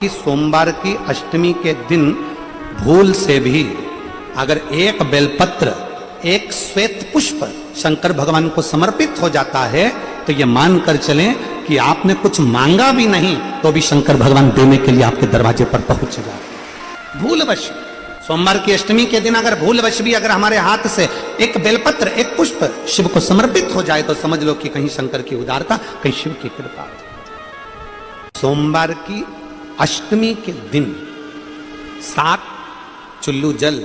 कि सोमवार की अष्टमी के दिन भूल से भी अगर एक बेलपत्र एक श्वेत पुष्प शंकर भगवान को समर्पित हो जाता है तो ये मानकर चलें कि आपने कुछ मांगा भी नहीं तो भी शंकर भगवान देने के लिए आपके दरवाजे पर पहुंच जाए। भूलवश सोमवार की अष्टमी के दिन अगर भूलवश भी अगर हमारे हाथ से एक बेलपत्र एक पुष्प शिव को समर्पित हो जाए तो समझ लो कि कहीं शंकर की उदारता कहीं शिव की कृपा। सोमवार की अष्टमी के दिन 7 चुल्लू जल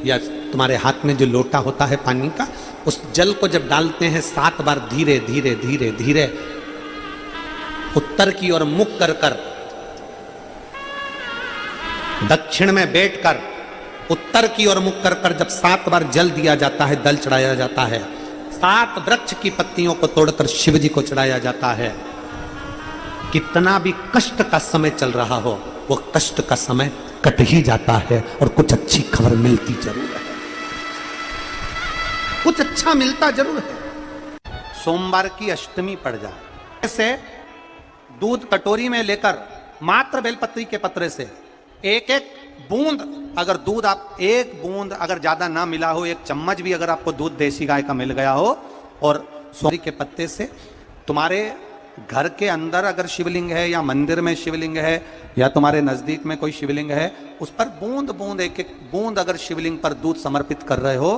या तुम्हारे हाथ में जो लोटा होता है पानी का उस जल को जब डालते हैं 7 बार धीरे धीरे धीरे धीरे उत्तर की ओर मुख कर कर दक्षिण में बैठकर उत्तर की ओर मुख कर कर जब 7 बार जल दिया जाता है दल चढ़ाया जाता है 7 वृक्ष की पत्तियों को तोड़कर शिव जी को चढ़ाया जाता है। कितना भी कष्ट का समय चल रहा हो वो कष्ट का समय कट ही जाता है और कुछ अच्छी खबर मिलती जरूर है, कुछ अच्छा मिलता जरूर है। सोमवार की अष्टमी पड़ जाए ऐसे दूध कटोरी में लेकर मात्र बेलपत्री के पत्रे से एक एक बूंद अगर दूध आप एक बूंद अगर ज्यादा ना मिला हो 1 चम्मच भी अगर आपको दूध देसी गाय का मिल गया हो और सोमवार के पत्ते से तुम्हारे घर के अंदर अगर शिवलिंग है या मंदिर में शिवलिंग है या तुम्हारे नजदीक में कोई शिवलिंग है उस पर बूंद बूंद एक एक बूंद अगर शिवलिंग पर दूध समर्पित कर रहे हो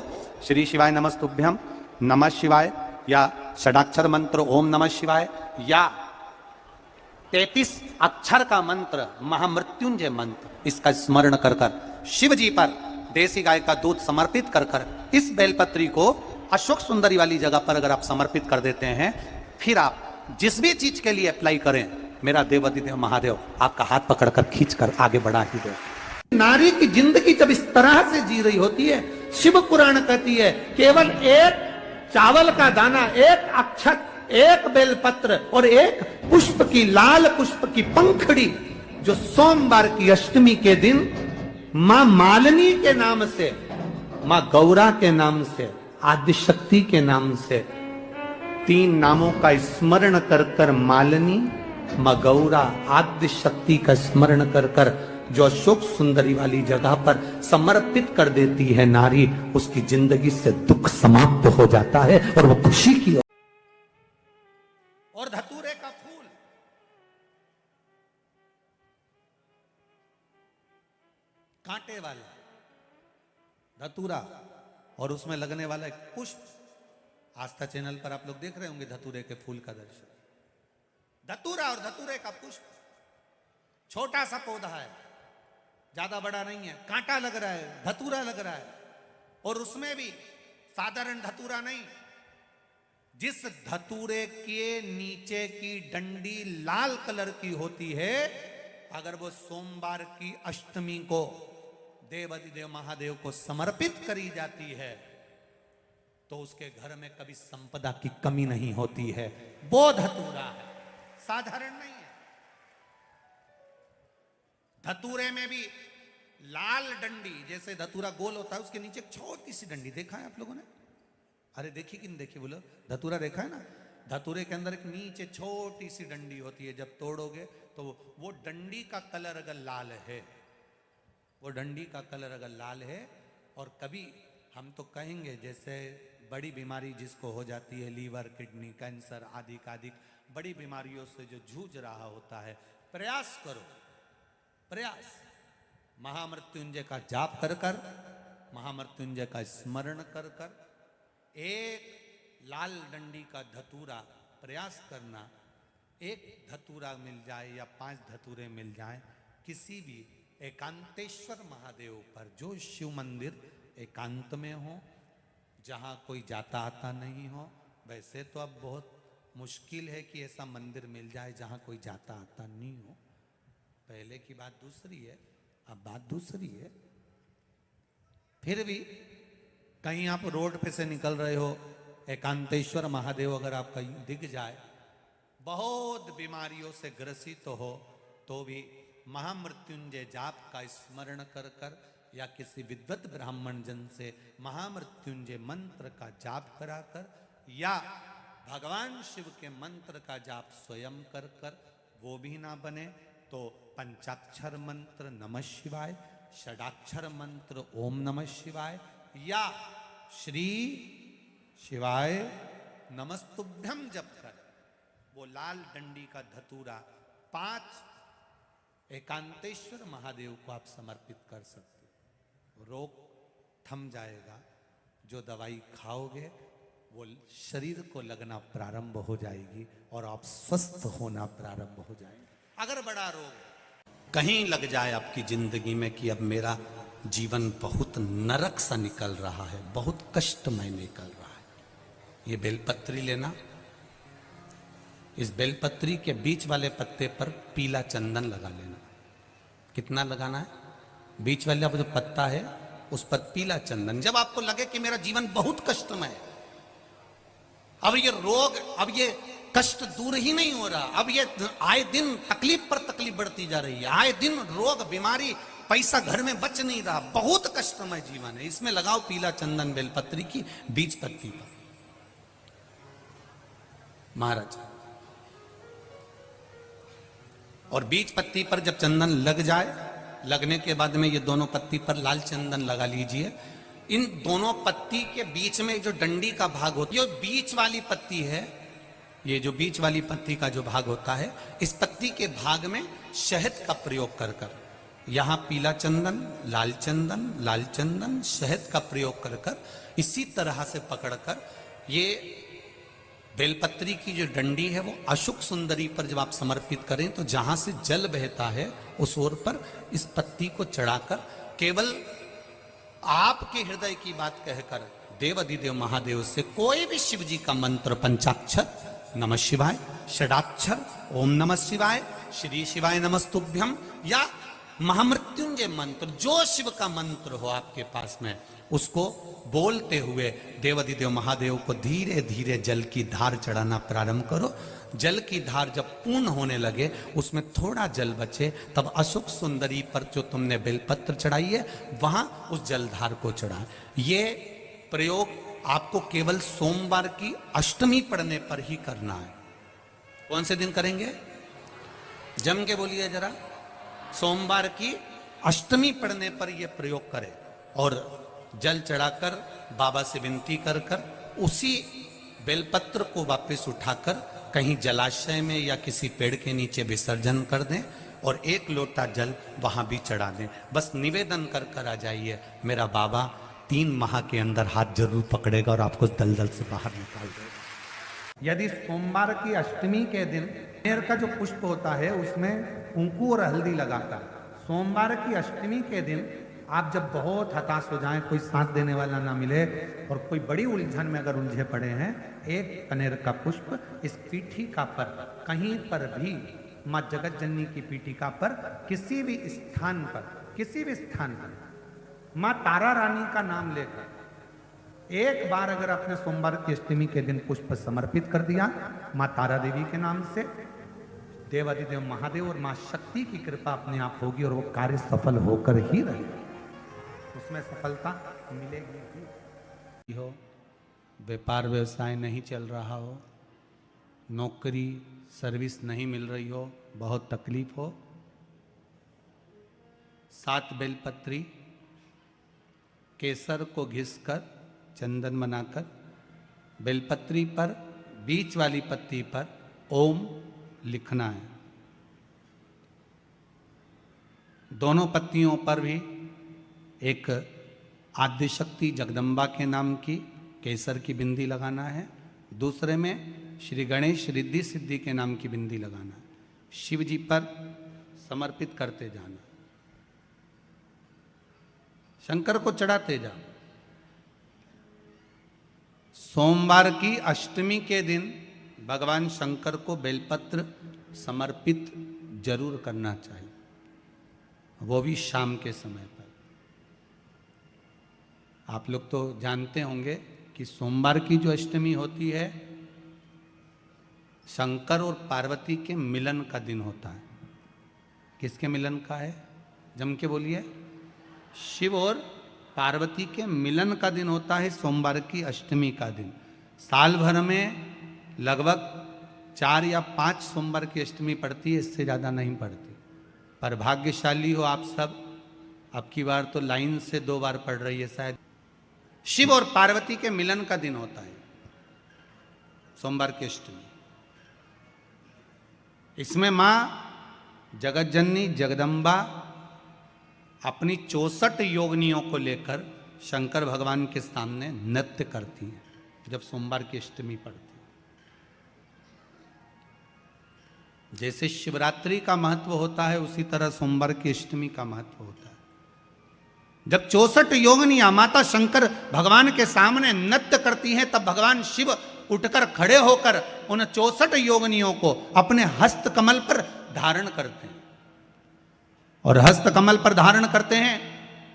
श्री शिवाय नमस्तुभ्यम नमः शिवाय या षडाक्षर मंत्र ओम नमः शिवाय या 33 अक्षर का मंत्र महामृत्युंजय मंत्र इसका स्मरण कर कर शिव जी पर देसी गाय का दूध समर्पित कर कर इस बेलपत्री को अशोक सुंदरी वाली जगह पर अगर आप समर्पित कर देते हैं फिर आप जिस भी चीज के लिए अप्लाई करें मेरा देवाधिदेव महादेव आपका हाथ पकड़कर खींचकर आगे बढ़ा ही दे। नारी की जिंदगी जब इस तरह से जी रही होती है शिव पुराण कहती है केवल एक चावल का दाना एक अक्षत एक बेलपत्र और एक पुष्प की लाल पुष्प की पंखड़ी जो सोमवार की अष्टमी के दिन मां मालिनी के नाम से मां गौरा के नाम से आदिशक्ति के नाम से 3 नामों का स्मरण कर कर मालिनी मां गौरा आदिशक्ति का स्मरण कर कर जो अशोक सुंदरी वाली जगह पर समर्पित कर देती है नारी उसकी जिंदगी से दुख समाप्त हो जाता है और वो खुशी की और धतूरे का फूल कांटे वाला धतूरा और उसमें लगने वाला एक पुष्प आस्था चैनल पर आप लोग देख रहे होंगे धतूरे के फूल का दर्शन। धतूरा और धतूरे का पुष्प छोटा सा पौधा है ज्यादा बड़ा नहीं है कांटा लग रहा है धतूरा लग रहा है और उसमें भी साधारण धतूरा नहीं जिस धतूरे के नीचे की डंडी लाल कलर की होती है अगर वो सोमवार की अष्टमी को देवाधिदेव महादेव को समर्पित करी जाती है तो उसके घर में कभी संपदा की कमी नहीं होती है। वो धतूरा है साधारण नहीं है। धतूरे में भी लाल डंडी जैसे धतूरा गोल होता है उसके नीचे एक छोटी सी डंडी देखा है आप लोगों ने? अरे देखी कि नहीं देखी बोलो धतूरा देखा है ना? धतूरे के अंदर एक नीचे छोटी सी डंडी होती है जब तोड़ोगे तो वो डंडी का कलर अगर लाल है वो डंडी का कलर अगर लाल है और कभी हम तो कहेंगे जैसे बड़ी बीमारी जिसको हो जाती है लीवर किडनी कैंसर आदि बड़ी बीमारियों से जो जूझ रहा होता है प्रयास करो प्रयास महामृत्युंजय का जाप कर कर महामृत्युंजय का स्मरण कर कर एक लाल डंडी का धतूरा प्रयास करना एक धतूरा मिल जाए या 5 धतूरे मिल जाए किसी भी एकांतेश्वर महादेव पर जो शिव मंदिर एकांत में हो जहाँ कोई जाता आता नहीं हो। वैसे तो अब बहुत मुश्किल है कि ऐसा मंदिर मिल जाए जहाँ कोई जाता आता नहीं हो। पहले की बात दूसरी है अब बात दूसरी है। फिर भी कहीं आप रोड पे से निकल रहे हो एकांतेश्वर महादेव अगर आपका दिख जाए बहुत बीमारियों से ग्रसित हो तो भी महामृत्युंजय जाप का स्मरण कर कर या किसी विद्वत ब्राह्मण जन से महामृत्युंजय मंत्र का जाप कराकर या भगवान शिव के मंत्र का जाप स्वयं कर कर वो भी ना बने तो पंचाक्षर मंत्र नमः शिवाय, षडाक्षर मंत्र ओम नमः शिवाय या श्री शिवाय नमस्तुभ्यम जप कर वो लाल डंडी का धतूरा 5 एकांतेश्वर महादेव को आप समर्पित कर सकते हो। रोग थम जाएगा, जो दवाई खाओगे वो शरीर को लगना प्रारंभ हो जाएगी और आप स्वस्थ होना प्रारंभ हो जाएंगे। अगर बड़ा रोग कहीं लग जाए आपकी जिंदगी में कि अब मेरा जीवन बहुत नरक सा निकल रहा है, बहुत कष्टमय निकल रहा है, ये बेलपत्री लेना, इस बेलपत्री के बीच वाले पत्ते पर पीला चंदन लगा लेना। कितना लगाना है? बीच वाला जो पत्ता है उस पर पीला चंदन। जब आपको लगे कि मेरा जीवन बहुत कष्टमय है, अब ये रोग, अब ये कष्ट दूर ही नहीं हो रहा, अब ये आए दिन तकलीफ पर तकलीफ बढ़ती जा रही है, आए दिन रोग बीमारी, पैसा घर में बच नहीं रहा, बहुत कष्टमय जीवन है, इसमें लगाओ पीला चंदन बेलपत्री की बीज पत्ती पर। महाराज, और बीज पत्ती पर जब चंदन लग जाए, लगने के बाद में ये दोनों पत्ती पर लाल चंदन लगा लीजिए। इन दोनों पत्ती के बीच में जो डंडी का भाग होता है, जो बीच वाली पत्ती है, ये जो बीच वाली पत्ती का जो भाग होता है, इस पत्ती के भाग में शहद का प्रयोग कर कर, यहां पीला चंदन, लाल चंदन, शहद का प्रयोग कर कर, इसी तरह से पकड़कर ये बेलपत्री की जो डंडी है वो अशुक सुंदरी पर जब आप समर्पित करें तो जहां से जल बहता है उस ओर पर इस पत्ती को चढ़ाकर केवल आपके हृदय की बात कहकर देवाधिदेव महादेव से कोई भी शिव जी का मंत्र, पंचाक्षर नमः शिवाय, षडाक्षर ओम नमः शिवाय, श्री शिवाय नमस्तुभ्यम या महामृत्युंजय मंत्र, जो शिव का मंत्र हो आपके पास में, उसको बोलते हुए देवाधिदेव महादेव को धीरे धीरे जल की धार चढ़ाना प्रारंभ करो। जल की धार जब पूर्ण होने लगे, उसमें थोड़ा जल बचे, तब अशोक सुंदरी पर जो तुमने बेलपत्र चढ़ाई है वहां उस जलधार को चढ़ा। ये प्रयोग आपको केवल सोमवार की अष्टमी पढ़ने पर ही करना है। कौन से दिन करेंगे? जम के बोलिए जरा। सोमवार की अष्टमी पढ़ने पर यह प्रयोग करें और जल चढ़ाकर बाबा से विनती कर कर उसी बेलपत्र को वापस उठाकर कहीं जलाशय में या किसी पेड़ के नीचे विसर्जन कर दें और 1 लोटा जल वहां भी चढ़ा दें। बस निवेदन कर कर आ जाइए, मेरा बाबा 3 माह के अंदर हाथ जरूर पकड़ेगा और आपको दलदल से बाहर निकाल देगा। यदि सोमवार की अष्टमी के दिन कनेर का जो पुष्प होता है उसमें कुंकू और हल्दी लगाता है, सोमवार की अष्टमी के दिन आप जब बहुत हताश हो जाएं, कोई साथ देने वाला ना मिले और कोई बड़ी उलझन में अगर उलझे पड़े हैं, एक कनेर का पुष्प इस पीठिका पर कहीं पर भी, माँ जगत जननी की पीठिका पर किसी भी स्थान पर माँ तारा रानी का नाम लेकर एक बार अगर आपने सोमवार की अष्टमी के दिन पुष्प समर्पित कर दिया माँ तारा देवी के नाम से, देवाधिदेव महादेव और माँ शक्ति की कृपा अपने आप होगी और वो कार्य सफल होकर ही रहेगा, उसमें सफलता मिलेगी। हो व्यापार व्यवसाय नहीं चल रहा हो, नौकरी सर्विस नहीं मिल रही हो, बहुत तकलीफ हो, 7 बेलपत्री केसर को घिसकर चंदन बनाकर बेलपत्री पर बीच वाली पत्ती पर ओम लिखना है। दोनों पत्तियों पर भी एक आद्यशक्ति जगदम्बा के नाम की केसर की बिंदी लगाना है, दूसरे में श्री गणेश रिद्धि सिद्धि के नाम की बिंदी लगाना है। शिव जी पर समर्पित करते जाना, शंकर को चढ़ाते जा। सोमवार की अष्टमी के दिन भगवान शंकर को बेलपत्र समर्पित जरूर करना चाहिए, वो भी शाम के समय पर। आप लोग तो जानते होंगे कि सोमवार की जो अष्टमी होती है शंकर और पार्वती के मिलन का दिन होता है। किसके मिलन का है? जम के बोलिए। शिव और पार्वती के मिलन का दिन होता है सोमवार की अष्टमी का दिन। साल भर में लगभग 4 या 5 सोमवार की अष्टमी पड़ती है, इससे ज़्यादा नहीं पड़ती। पर भाग्यशाली हो आप सब, अब की बार तो लाइन से 2 बार पढ़ रही है शायद। शिव और पार्वती के मिलन का दिन होता है सोमवार की अष्टमी। इसमें मां जगत जननी जगदम्बा अपनी 64 योगिनियों को लेकर शंकर भगवान के सामने नृत्य करती हैं जब सोमवार की अष्टमी पड़ती है। जैसे शिवरात्रि का महत्व होता है उसी तरह सोमवार की अष्टमी का महत्व होता है। जब 64 योगिनियां माता शंकर भगवान के सामने नृत्य करती हैं तब भगवान शिव उठकर खड़े होकर उन 64 योगिनियों को अपने हस्त कमल पर धारण करते हैं, और हस्त कमल पर धारण करते हैं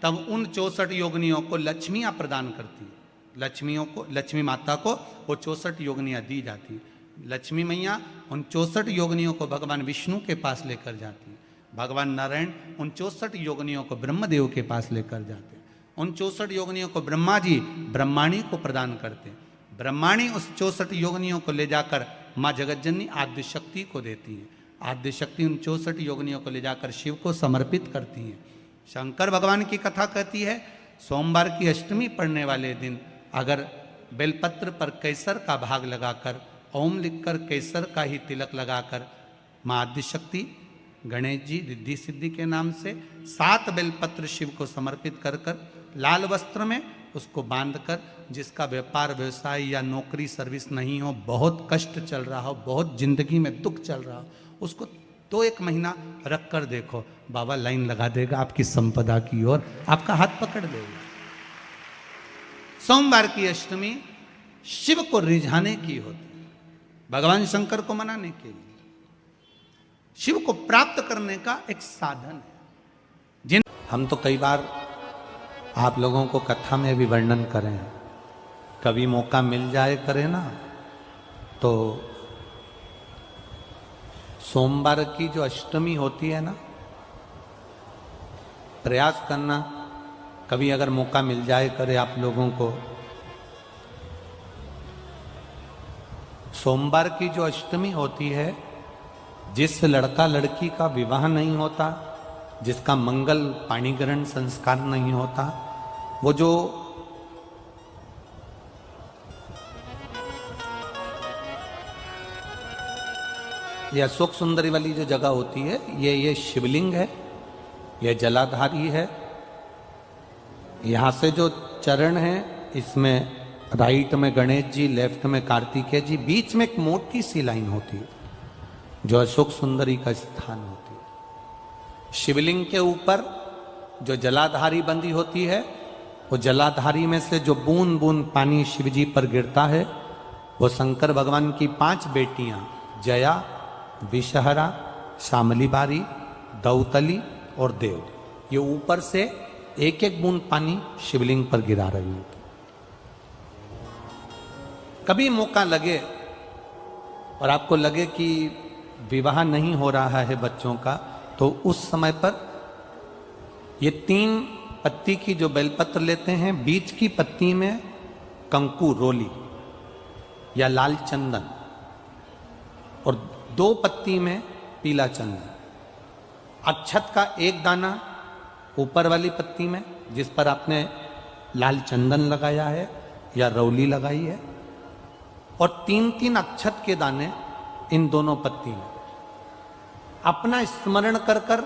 तब उन 64 योगिनियों को लक्ष्मियां प्रदान करती हैं। लक्ष्मी माता को वो 64 योगिनियां दी जाती हैं। लक्ष्मी मैया उन 64 योगिनियों को भगवान विष्णु के पास लेकर जाती हैं। भगवान नारायण उन 64 योगिनियों को ब्रह्मदेव के पास लेकर जाते हैं। उन 64 योगिनियों को ब्रह्मा जी ब्रह्माणी को प्रदान करते हैं। ब्रह्माणी उस 64 योगिनियों को ले जाकर माँ जगतजननी आद्य शक्ति को देती है। आद्य शक्ति उन 64 योगिनियों को ले जाकर शिव को समर्पित करती हैं। शंकर भगवान की कथा कहती है सोमवार की अष्टमी पड़ने वाले दिन अगर बेलपत्र पर केसर का भाग लगाकर ओम लिखकर केसर का ही तिलक लगाकर माँ आद्य शक्ति गणेश जी रिद्धि सिद्धि के नाम से 7 बेलपत्र शिव को समर्पित कर कर लाल वस्त्र में उसको बांधकर, जिसका व्यापार व्यवसाय या नौकरी सर्विस नहीं हो, बहुत कष्ट चल रहा हो, बहुत जिंदगी में दुख चल रहा हो, उसको 2-1 महीना रख कर देखो, बाबा लाइन लगा देगा आपकी संपदा की ओर, आपका हाथ पकड़ देगा। सोमवार की अष्टमी शिव को रिझाने की होती है, भगवान शंकर को मनाने के लिए, शिव को प्राप्त करने का एक साधन है। हम तो कई बार आप लोगों को कथा में भी वर्णन करें, कभी मौका मिल जाए करें ना, तो सोमवार की जो अष्टमी होती है ना, प्रयास करना कभी अगर मौका मिल जाए करे आप लोगों को। सोमवार की जो अष्टमी होती है, जिस लड़का लड़की का विवाह नहीं होता, जिसका मंगल पाणी ग्रहण संस्कार नहीं होता, वो जो ये अशोक सुंदरी वाली जो जगह होती है, ये शिवलिंग है, ये जलाधारी है। यहां से जो चरण है, इसमें राइट में गणेश जी, लेफ्ट में कार्तिकेय जी, बीच में एक मोटी सी लाइन होती है जो अशोक सुंदरी का स्थान होती है। शिवलिंग के ऊपर जो जलाधारी बंदी होती है, वो जलाधारी में से जो बूंद बूंद पानी शिव जी पर गिरता है, वो शंकर भगवान की 5 बेटियां जया, विषहरा, शामली बारी, दौतली और देव, ये ऊपर से एक एक बूंद पानी शिवलिंग पर गिरा रही होती। कभी मौका लगे और आपको लगे कि विवाह नहीं हो रहा है बच्चों का, तो उस समय पर ये 3 पत्ती की जो बेलपत्र लेते हैं, बीच की पत्ती में कंकु रोली या लाल चंदन और 2 पत्ती में पीला चंदन, अक्षत का 1 दाना ऊपर वाली पत्ती में जिस पर आपने लाल चंदन लगाया है या रौली लगाई है, और 3-3 अक्षत के दाने इन दोनों पत्ती में। अपना स्मरण कर कर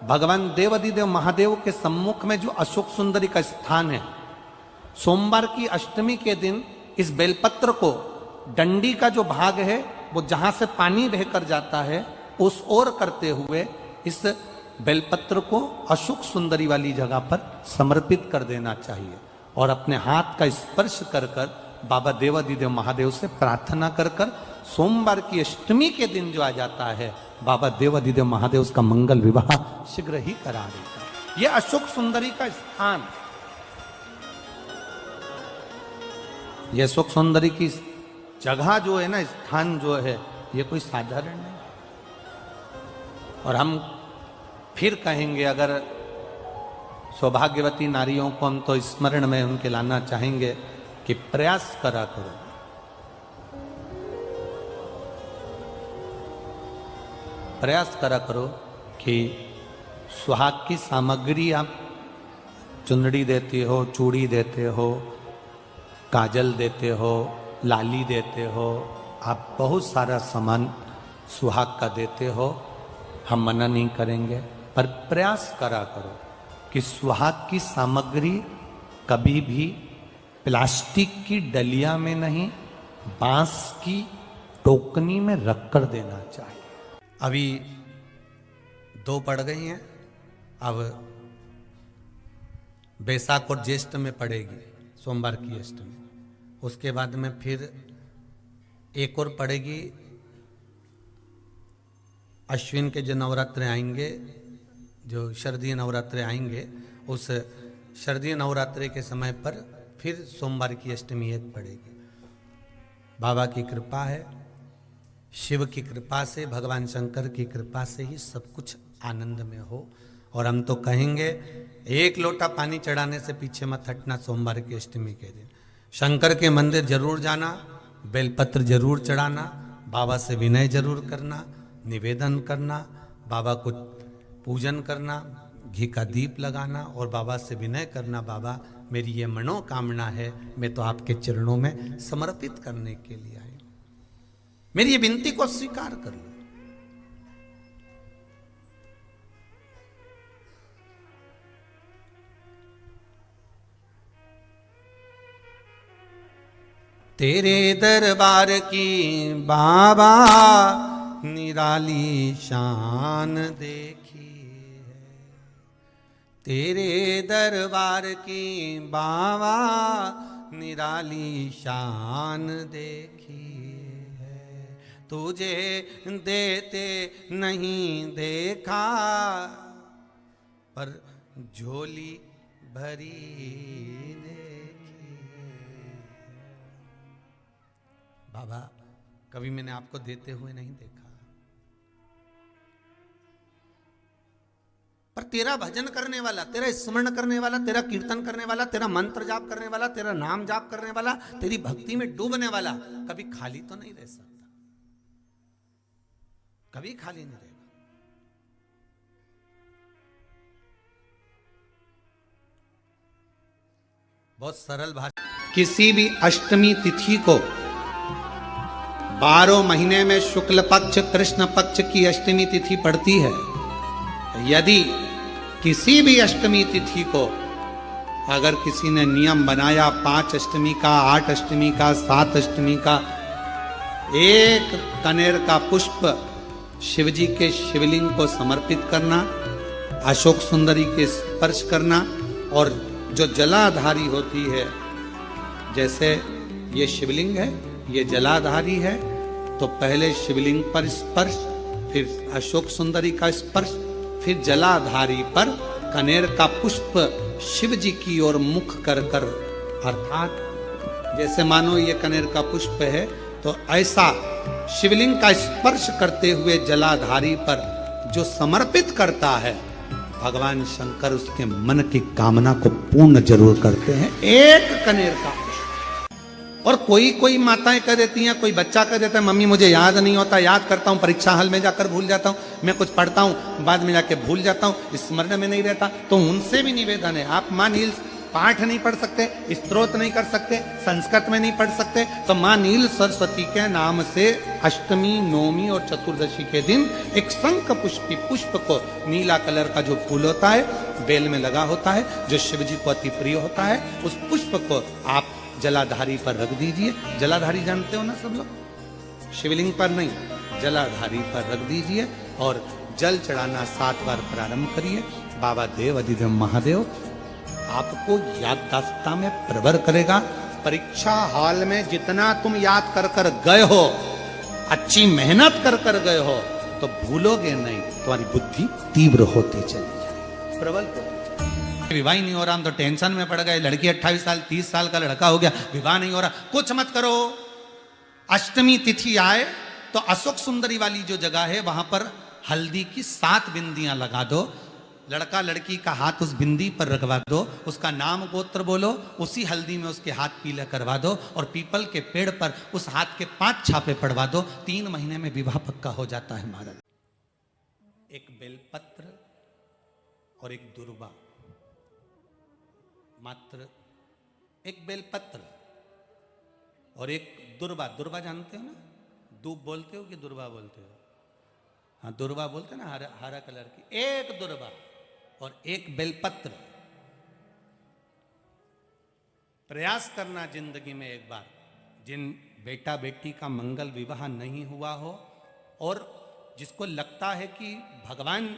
भगवान देवाधिदेव महादेव के सम्मुख में जो अशोक सुंदरी का स्थान है, सोमवार की अष्टमी के दिन इस बेलपत्र को, डंडी का जो भाग है वो जहां से पानी बहकर जाता है उस ओर करते हुए इस बेलपत्र को अशोक सुंदरी वाली जगह पर समर्पित कर देना चाहिए, और अपने हाथ का स्पर्श कर कर बाबा देवाधिदेव महादेव से प्रार्थना कर कर सोमवार की अष्टमी के दिन जो आ जाता है, बाबा देवाधिदेव महादेव उसका मंगल विवाह शीघ्र ही करा देता है। यह अशोक सुंदरी का स्थान, यह अशोक सुंदरी की जगह जो है ना, स्थान जो है, ये कोई साधारण नहीं। और हम फिर कहेंगे, अगर सौभाग्यवती नारियों को हम तो स्मरण में उनके लाना चाहेंगे कि प्रयास करा करो, प्रयास करा करो कि सुहाग की सामग्री आप चुंदड़ी देते हो, चूड़ी देते हो, काजल देते हो, लाली देते हो, आप बहुत सारा सामान सुहाग का देते हो, हम मना नहीं करेंगे, पर प्रयास करा करो कि सुहाग की सामग्री कभी भी प्लास्टिक की डलिया में नहीं, बांस की टोकनी में रखकर देना चाहिए। अभी 2 पड़ गई हैं, अब बैसाख और ज्येष्ठ में पड़ेगी, सोमवार की अष्टमी। उसके बाद में फिर एक और पड़ेगी, अश्विन के जो नवरात्रे आएंगे, जो शरदीय नवरात्रे आएंगे, उस शरदीय नवरात्रे के समय पर फिर सोमवार की अष्टमी एक पड़ेगी। बाबा की कृपा है, शिव की कृपा से, भगवान शंकर की कृपा से ही सब कुछ आनंद में हो। और हम तो कहेंगे 1 लोटा पानी चढ़ाने से पीछे मत हटना सोमवार की अष्टमी के दिन। शंकर के मंदिर जरूर जाना, बेलपत्र जरूर चढ़ाना, बाबा से विनय जरूर करना, निवेदन करना, बाबा को पूजन करना, घी का दीप लगाना और बाबा से विनय करना, बाबा मेरी ये मनोकामना है, मैं तो आपके चरणों में समर्पित करने के लिए आई, मेरी ये विनती को स्वीकार कर लो। तेरे दरबार की बाबा निराली शान देखी है, तेरे दरबार की बाबा निराली शान देखी है, तुझे देते नहीं देखा पर झोली भरी बाबा, कभी मैंने आपको देते हुए नहीं देखा, पर तेरा भजन करने वाला, तेरा स्मरण करने वाला, तेरा कीर्तन करने वाला, तेरा मंत्र जाप करने वाला, तेरा नाम जाप करने वाला, तेरी भक्ति में डूबने वाला कभी खाली तो नहीं रह सकता, कभी खाली नहीं रहेगा। बहुत सरल भाषा, किसी भी अष्टमी तिथि को 12 महीने में शुक्ल पक्ष कृष्ण पक्ष की अष्टमी तिथि पड़ती है। यदि किसी भी अष्टमी तिथि को अगर किसी ने नियम बनाया 5 अष्टमी का, 8 अष्टमी का, 7 अष्टमी का, 1 कनेर का पुष्प शिवजी के शिवलिंग को समर्पित करना, अशोक सुंदरी के स्पर्श करना, और जो जलाधारी होती है, जैसे ये शिवलिंग है, ये जलाधारी है, तो पहले शिवलिंग पर स्पर्श, फिर अशोक सुंदरी का स्पर्श, फिर जलाधारी पर कनेर का पुष्प शिव जी की ओर मुख कर कर, अर्थात जैसे मानो ये कनेर का पुष्प है, तो ऐसा शिवलिंग का स्पर्श करते हुए जलाधारी पर जो समर्पित करता है, भगवान शंकर उसके मन की कामना को पूर्ण जरूर करते हैं। 1 कनेर का पुष्प। और कोई माताएं कह देती हैं, कोई बच्चा कह देता है, मम्मी मुझे याद नहीं होता, याद करता हूं परीक्षा हॉल में जाकर भूल जाता हूं, मैं कुछ पढ़ता हूं बाद में जाके भूल जाता हूं, स्मरण में नहीं रहता। तो उनसे भी निवेदन है, आप मां नील पाठ नहीं पढ़ सकते, स्तोत्र नहीं कर सकते, संस्कृत में नहीं पढ़ सकते, तो मां नील सरस्वती के नाम से अष्टमी, नवमी और चतुर्दशी के दिन एक शंख पुष्पी पुष्प को, नीला कलर का जो फूल होता है बेल में लगा होता है, जो शिव जी को अति प्रिय होता है, उस पुष्प को आप जलाधारी पर रख दीजिए। जलाधारी जानते हो ना सब लोग, शिवलिंग पर नहीं, जलाधारी पर रख दीजिए और जल चढ़ाना 7 बार प्रारंभ करिए। बाबा देव अधिदेव महादेव आपको याददाश्तता में प्रवर करेगा। परीक्षा हॉल में जितना तुम याद कर कर गए हो, अच्छी मेहनत कर कर गए हो, तो भूलोगे नहीं, तुम्हारी बुद्धि तीव्र होती चली जाए, प्रबल होती। विवाह ही नहीं हो रहा, हम तो टेंशन में पड़ गए, लड़की 28 साल 30 साल का लड़का हो गया, विवाह नहीं हो रहा, कुछ मत करो। अष्टमी तिथि आए तो अशोक सुंदरी वाली जो जगह है वहां पर हल्दी की 7 बिंदियां लगा दो, लड़का लड़की का हाथ उस बिंदी पर रखवा दो, उसका नाम गोत्र बोलो, उसी हल्दी में उसके हाथ पीला करवा दो और पीपल के पेड़ पर उस हाथ के 5 छापे पड़वा दो। 3 महीने में विवाह पक्का हो जाता है महाराज। एक बेलपत्र और एक दुर्वा, मात्र एक बेलपत्र और एक दुर्वा। दुर्वा जानते हो ना, दूब बोलते हो कि दुर्वा बोलते हो? हाँ, दुर्वा बोलते ना, हरा हरा कलर की। एक दुर्वा और एक बेलपत्र। प्रयास करना जिंदगी में एक बार, जिन बेटा बेटी का मंगल विवाह नहीं हुआ हो और जिसको लगता है कि भगवान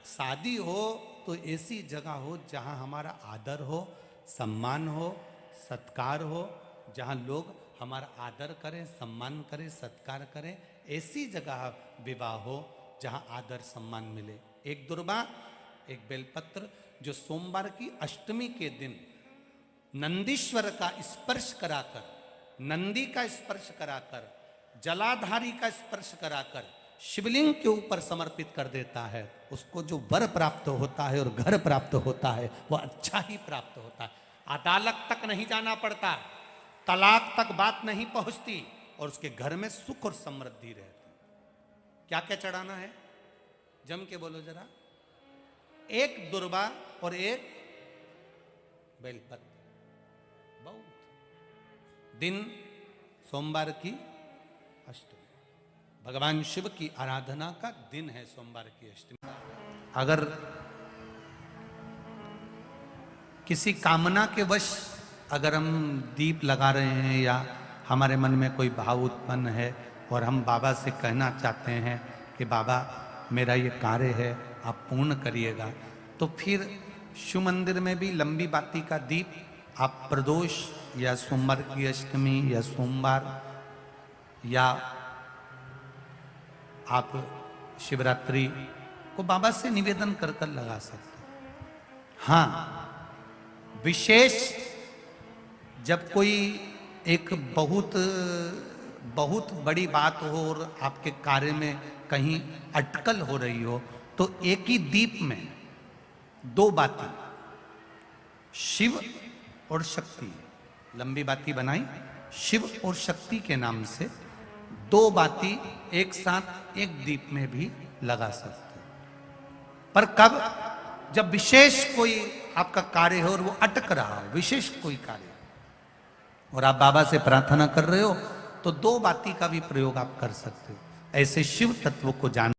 शादी हो तो ऐसी जगह हो जहां हमारा आदर हो, सम्मान हो, सत्कार हो, जहां लोग हमारा आदर करें, सम्मान करें, सत्कार करें, ऐसी जगह विवाह हो जहां आदर सम्मान मिले। एक दुर्वा, एक बेलपत्र, जो सोमवार की अष्टमी के दिन नंदीश्वर का स्पर्श कराकर, नंदी का स्पर्श कराकर, जलाधारी का स्पर्श कराकर शिवलिंग के ऊपर समर्पित कर देता है, उसको जो वर प्राप्त होता है और घर प्राप्त होता है वह अच्छा ही प्राप्त होता है। अदालत तक नहीं जाना पड़ता, तलाक तक बात नहीं पहुंचती और उसके घर में सुख और समृद्धि रहती। क्या क्या चढ़ाना है? जम के बोलो जरा। एक दुर्वा और एक बेलपत्र। बहुत दिन सोमवार की अष्टमी, भगवान शिव की आराधना का दिन है सोमवार की अष्टमी। अगर किसी कामना के वश अगर हम दीप लगा रहे हैं या हमारे मन में कोई भाव उत्पन्न है और हम बाबा से कहना चाहते हैं कि बाबा मेरा ये कार्य है आप पूर्ण करिएगा, तो फिर शिव मंदिर में भी लंबी बाती का दीप आप प्रदोष या सोमवार की अष्टमी या सोमवार या आप शिवरात्रि को बाबा से निवेदन कर कर लगा सकते हैं। हाँ, विशेष जब कोई एक बहुत बहुत बड़ी बात हो और आपके कार्य में कहीं अटकल हो रही हो, तो एक ही दीप में दो बाती, शिव और शक्ति, लंबी बाती बनाई शिव और शक्ति के नाम से, दो बाती एक साथ एक दीप में भी लगा सकते हैं। पर कब? जब विशेष कोई आपका कार्य हो और वो अटक रहा हो, विशेष कोई कार्य, और आप बाबा से प्रार्थना कर रहे हो, तो दो बाती का भी प्रयोग आप कर सकते हो। ऐसे शिव तत्व को जान